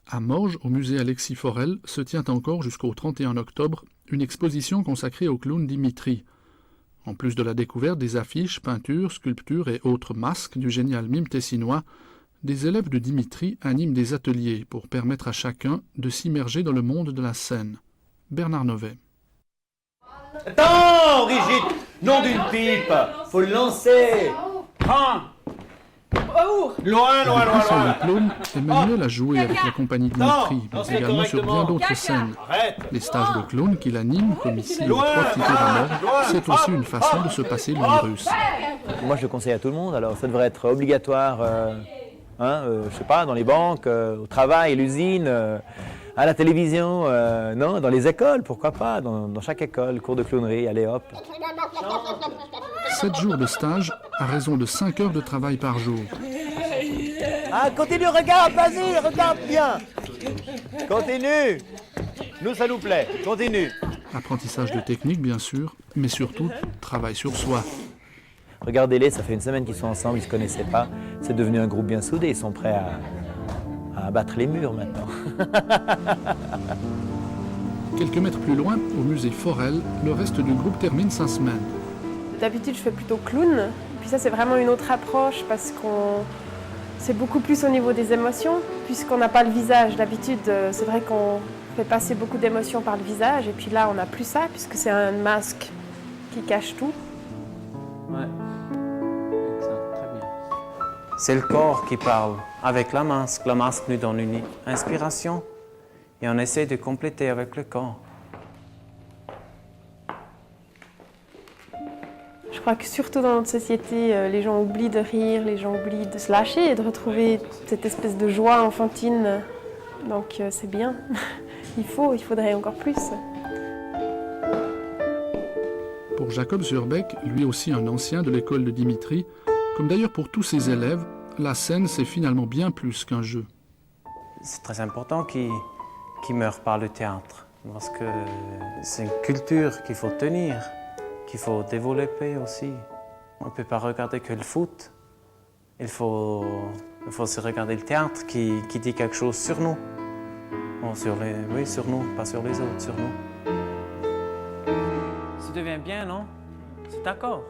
À Morges, au musée Alexis Forel, se tient encore jusqu'au 31 octobre une exposition consacrée au clown Dimitri. En plus de la découverte des affiches, peintures, sculptures et autres masques du génial mime tessinois, des élèves de Dimitri animent des ateliers pour permettre à chacun de s'immerger dans le monde de la scène. Bernard Novet. Attends, Brigitte! Nom d'une pipe! Faut le lancer! Prends! Loin, loin, Avec loin, son loin! diplôme, Emmanuel a joué avec la compagnie Dimitri, mais lancez également sur bien correctement. d'autres scènes. Arrête! Les stages de clown qu'il anime, comme ici aux Loin, 3 tickets à mort, loin. c'est aussi une façon de se passer le virus. Moi, je le conseille à tout le monde. Alors, ça devrait être obligatoire, je sais pas, dans les banques, au travail, à l'usine, à la télévision, non, dans les écoles, pourquoi pas, dans chaque école, cours de clownerie, allez hop. 7 jours de stage à raison de 5 heures de travail par jour. Ah, continue, regarde, vas-y, regarde bien. Continue. Nous, ça nous plaît, continue. Apprentissage de technique, bien sûr, mais surtout, travail sur soi. Regardez-les, ça fait une semaine qu'ils sont ensemble, ils ne se connaissaient pas. C'est devenu un groupe bien soudé, ils sont prêts à abattre les murs maintenant. Quelques mètres plus loin, au musée Forel, le reste du groupe termine sa semaine. D'habitude, je fais plutôt clown. Puis ça, c'est vraiment une autre approche parce qu'on c'est beaucoup plus au niveau des émotions, puisqu'on n'a pas le visage. D'habitude, c'est vrai qu'on fait passer beaucoup d'émotions par le visage, et puis là, on n'a plus ça, puisque c'est un masque qui cache tout. Ouais, très bien. C'est le corps qui parle. Avec la masque nous donne une inspiration, et on essaie de compléter avec le corps. Je crois que surtout dans notre société, les gens oublient de rire, les gens oublient de se lâcher et de retrouver cette espèce de joie enfantine. Donc c'est bien. Il faudrait encore plus. Pour Jacob Zurbeck, lui aussi un ancien de l'école de Dimitri, comme d'ailleurs pour tous ses élèves, la scène c'est finalement bien plus qu'un jeu. C'est très important qu'ils meurent par le théâtre, parce que c'est une culture qu'il faut tenir, qu'il faut développer aussi. On ne peut pas regarder que le foot. Il faut aussi regarder le théâtre qui dit quelque chose sur nous. Bon, sur nous, pas sur les autres, sur nous. Ça devient bien, non? C'est d'accord.